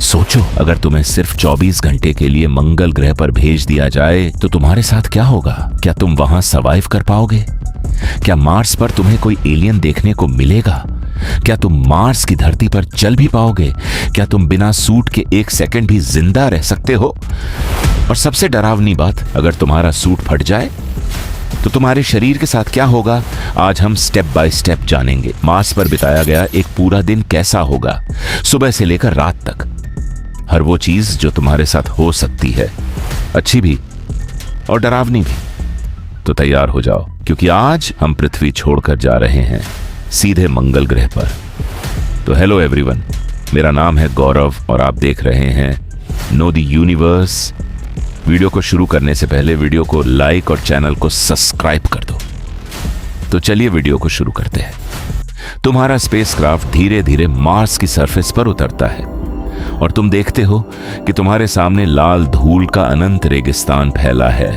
सोचो, अगर तुम्हें सिर्फ 24 घंटे के लिए मंगल ग्रह पर भेज दिया जाए तो तुम्हारे साथ क्या होगा? क्या तुम वहां सर्वाइव कर पाओगे? क्या मार्स पर तुम्हें कोई एलियन देखने को मिलेगा? क्या तुम मार्स की धरती पर चल भी पाओगे? क्या तुम बिना सूट के एक सेकंड भी जिंदा रह सकते हो? और सबसे डरावनी बात, अगर तुम्हारा सूट फट जाए तो तुम्हारे शरीर के साथ क्या होगा? आज हम स्टेप बाय स्टेप जानेंगे। मार्स पर बिताया गया एक पूरा दिन कैसा होगा, सुबह से लेकर रात तक। हर वो चीज जो तुम्हारे साथ हो सकती है, अच्छी भी और डरावनी भी। तो तैयार हो जाओ, क्योंकि आज हम पृथ्वी छोड़कर जा रहे हैं सीधे मंगल ग्रह पर। तो हेलो एवरीवन, मेरा नाम है गौरव और आप देख रहे हैं नो द यूनिवर्स। वीडियो को शुरू करने से पहले वीडियो को लाइक और चैनल को सब्सक्राइब कर दो। तो चलिए वीडियो को शुरू करते हैं। तुम्हारा स्पेसक्राफ्ट धीरे धीरे मार्स की सरफेस पर उतरता है और तुम देखते हो कि तुम्हारे सामने लाल धूल का अनंत रेगिस्तान फैला है।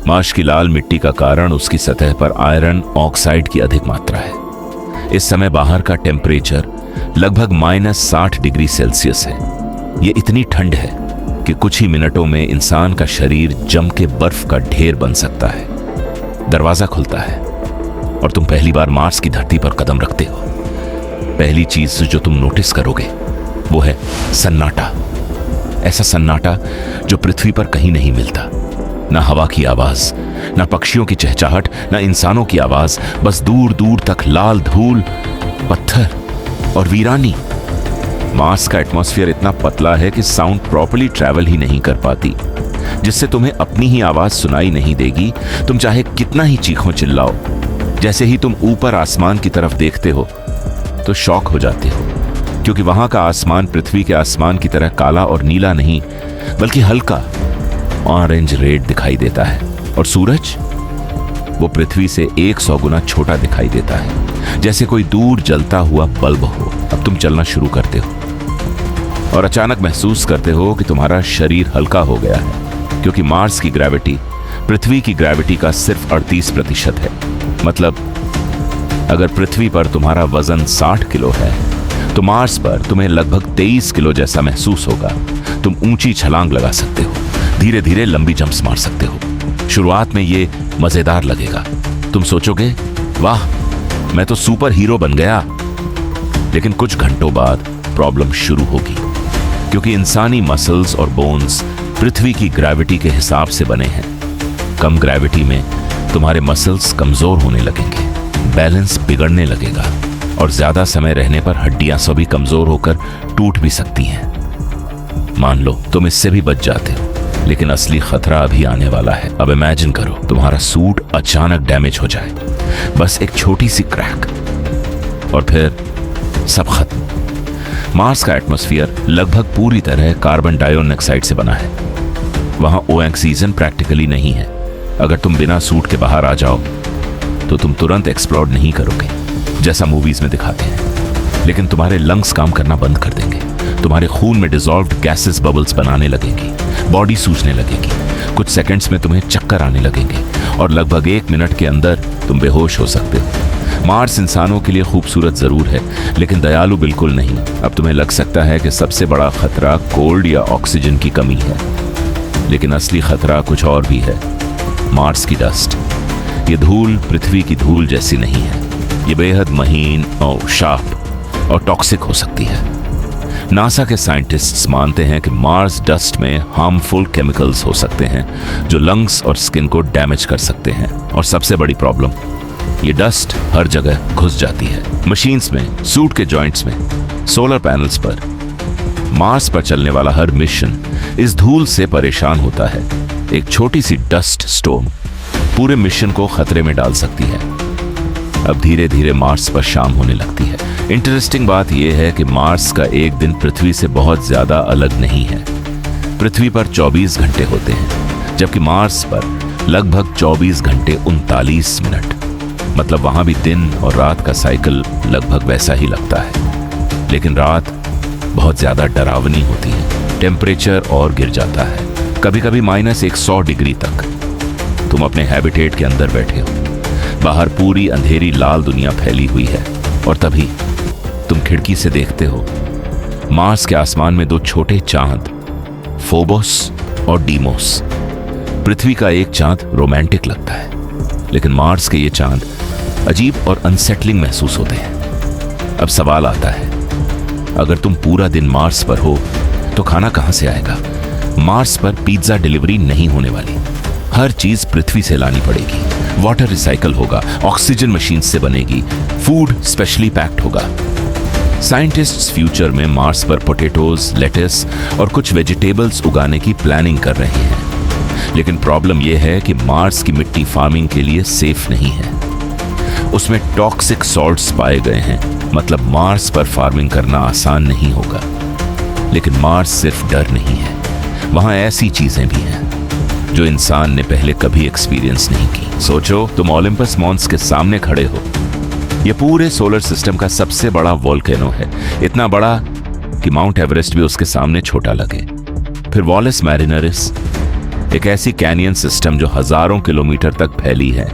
मार्स की लाल मिट्टी का कारण उसकी सतह पर आयरन ऑक्साइड की अधिक मात्रा है। इस समय बाहर का टेम्परेचर लगभग -60 डिग्री सेल्सियस है। यह इतनी ठंड है कि कुछ ही मिनटों में इंसान का शरीर जम के बर्फ का ढेर बन सकता है। दरवाजा खुलता है और तुम पहली बार मार्स की धरती पर कदम रखते हो। पहली चीज जो तुम नोटिस करोगे वो है सन्नाटा। ऐसा सन्नाटा जो पृथ्वी पर कहीं नहीं मिलता। ना हवा की आवाज, ना पक्षियों की चहचहाट, ना इंसानों की आवाज, बस दूर दूर तक लाल धूल, पत्थर और वीरानी। मार्स का एटमॉस्फेयर इतना पतला है कि साउंड प्रॉपर्ली ट्रैवल ही नहीं कर पाती, जिससे तुम्हें अपनी ही आवाज सुनाई नहीं देगी। तुम चाहे कितना ही चीखो चिल्लाओ, जैसे ही तुम ऊपर आसमान की तरफ देखते हो तो शॉक हो जाते हो, क्योंकि वहां का आसमान पृथ्वी के आसमान की तरह काला और नीला नहीं, बल्कि हल्का ऑरेंज रेड दिखाई देता है। और सूरज, वो पृथ्वी से 100 गुना छोटा दिखाई देता है, जैसे कोई दूर जलता हुआ बल्ब हो। अब तुम चलना शुरू करते हो और अचानक महसूस करते हो कि तुम्हारा शरीर हल्का हो गया है, क्योंकि मार्स की ग्रेविटी पृथ्वी की ग्रेविटी का सिर्फ 38% है। मतलब अगर पृथ्वी पर तुम्हारा वजन 60 किलो है तो मार्स पर तुम्हें लगभग 23 किलो जैसा महसूस होगा। तुम ऊंची छलांग लगा सकते हो, धीरे धीरे लंबी जंप्स मार सकते हो। शुरुआत में ये मजेदार लगेगा। तुम सोचोगे, वाह, मैं तो सुपर हीरो बन गया। लेकिन कुछ घंटों बाद प्रॉब्लम शुरू होगी, क्योंकि इंसानी मसल्स और बोन्स पृथ्वी की ग्रेविटी के हिसाब से बने हैं। कम ग्रेविटी में तुम्हारे मसल्स कमजोर होने लगेंगे, बैलेंस बिगड़ने लगेगा और ज्यादा समय रहने पर हड्डियां सभी कमजोर होकर टूट भी सकती हैं। मान लो तुम इससे भी बच जाते हो, लेकिन असली खतरा अभी आने वाला है। अब इमेजिन करो तुम्हारा सूट अचानक डैमेज हो जाए, बस एक छोटी सी क्रैक, और फिर सब खत्म। मार्स का एटमॉस्फेयर लगभग पूरी तरह कार्बन डाइऑक्साइड से बना है। वहां ऑक्सीजन प्रैक्टिकली नहीं है। अगर तुम बिना सूट के बाहर आ जाओ तो तुम तुरंत एक्सप्लोड नहीं करोगे, जैसा मूवीज में दिखाते हैं, लेकिन तुम्हारे लंग्स काम करना बंद कर देंगे। तुम्हारे खून में डिसॉल्व्ड गैसेस बबल्स बनाने लगेंगी, बॉडी सूजने लगेगी, कुछ सेकंड्स में तुम्हें चक्कर आने लगेंगे और लगभग 1 मिनट के अंदर तुम बेहोश हो सकते हो। मार्स इंसानों के लिए खूबसूरत जरूर है, लेकिन दयालु बिल्कुल नहीं। अब तुम्हें लग सकता है कि सबसे बड़ा खतरा कोल्ड या ऑक्सीजन की कमी है, लेकिन असली खतरा कुछ और भी है। मार्स की डस्ट। ये धूल पृथ्वी की धूल जैसी नहीं है। ये बेहद महीन और शार्प और टॉक्सिक हो सकती है। नासा के साइंटिस्ट्स मानते हैं कि मार्स डस्ट में हार्मफुल केमिकल्स हो सकते हैं जो लंग्स और स्किन को डैमेज कर सकते हैं। और सबसे बड़ी प्रॉब्लम, ये डस्ट हर जगह घुस जाती है, मशीन्स में, सूट के जॉइंट्स में, सोलर पैनल्स पर। मार्स पर चलने वाला हर मिशन इस धूल से परेशान होता है। एक छोटी सी डस्ट स्टॉर्म पूरे मिशन को खतरे में डाल सकती है। अब धीरे धीरे मार्स पर शाम होने लगती है। इंटरेस्टिंग बात यह है कि मार्स का एक दिन पृथ्वी से बहुत ज्यादा अलग नहीं है। पृथ्वी पर 24 घंटे होते हैं, जबकि मार्स पर लगभग 24 घंटे 39 मिनट। मतलब वहां भी दिन और रात का साइकिल लगभग वैसा ही लगता है, लेकिन रात बहुत ज्यादा डरावनी होती है। टेम्परेचर और गिर जाता है, कभी कभी -100 डिग्री तक। तुम अपने हैबिटेट के अंदर बैठे हो, बाहर पूरी अंधेरी लाल दुनिया फैली हुई है, और तभी तुम खिड़की से देखते हो मार्स के आसमान में दो छोटे चांद, फोबोस और डीमोस। पृथ्वी का एक चांद रोमांटिक लगता है, लेकिन मार्स के ये चांद अजीब और अनसेटलिंग महसूस होते हैं। अब सवाल आता है, अगर तुम पूरा दिन मार्स पर हो तो खाना कहां से आएगा? मार्स पर पिज्जा डिलीवरी नहीं होने वाली। हर चीज पृथ्वी से लानी पड़ेगी। वाटर रिसाइकल होगा, ऑक्सीजन मशीन से बनेगी, फूड स्पेशली पैक्ड होगा। साइंटिस्ट्स फ्यूचर में मार्स पर पोटैटोज, लेटस और कुछ वेजिटेबल्स उगाने की प्लानिंग कर रहे हैं। लेकिन प्रॉब्लम यह है कि मार्स की मिट्टी फार्मिंग के लिए सेफ नहीं है। उसमें टॉक्सिक सॉल्ट्स पाए गए हैं, मतलब मार्स पर फार्मिंग करना आसान नहीं होगा। लेकिन मार्स सिर्फ डर नहीं है, वहां ऐसी चीजें भी हैं जो इंसान ने पहले कभी एक्सपीरियंस नहीं की। सोचो, तुम ओलंपस मॉन्स के सामने खड़े हो। यह पूरे सोलर सिस्टम का सबसे बड़ा वोल्केनो है, इतना बड़ा कि माउंट एवरेस्ट भी उसके सामने छोटा लगे। फिर वॉलेस मैरिनरिस, एक ऐसी कैनियन सिस्टम जो हजारों किलोमीटर तक फैली है।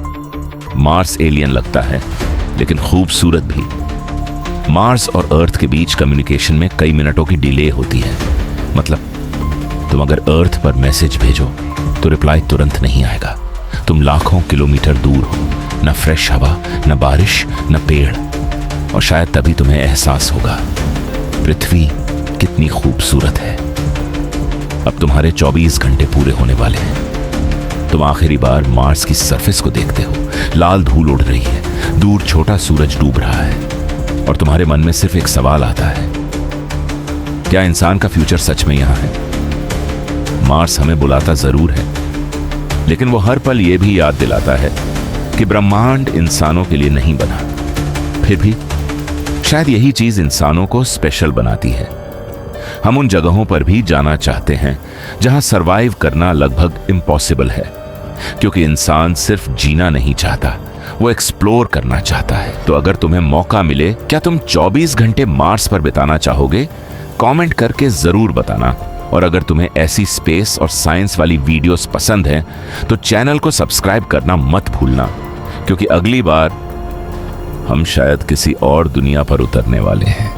मार्स एलियन लगता है, लेकिन खूबसूरत भी। मार्स और अर्थ के बीच कम्युनिकेशन में कई मिनटों की डिले होती है। मतलब तुम अगर अर्थ पर मैसेज भेजो तो रिप्लाई तुरंत नहीं आएगा। तुम लाखों किलोमीटर दूर हो, न फ्रेश हवा, न बारिश, न पेड़, और शायद तभी तुम्हें एहसास होगा पृथ्वी कितनी खूबसूरत है। अब तुम्हारे 24 घंटे पूरे होने वाले हैं। तुम आखिरी बार मार्स की सरफेस को देखते हो। लाल धूल उड़ रही है, दूर छोटा सूरज डूब रहा है, और तुम्हारे मन में सिर्फ एक सवाल आता है, क्या इंसान का फ्यूचर सच में यहां है? मार्स हमें बुलाता जरूर है, लेकिन वो हर पल यह भी याद दिलाता है कि ब्रह्मांड इंसानों के लिए नहीं बना। फिर भी शायद यही चीज इंसानों को स्पेशल बनाती है। हम उन जगहों पर भी जाना चाहते हैं जहां सरवाइव करना लगभग इम्पॉसिबल है, क्योंकि इंसान सिर्फ जीना नहीं चाहता, वो एक्सप्लोर करना चाहता है। तो अगर तुम्हें मौका मिले, क्या तुम 24 घंटे मार्स पर बिताना चाहोगे? कमेंट करके जरूर बताना। और अगर तुम्हें ऐसी स्पेस और साइंस वाली वीडियोस पसंद हैं तो चैनल को सब्सक्राइब करना मत भूलना, क्योंकि अगली बार हम शायद किसी और दुनिया पर उतरने वाले हैं।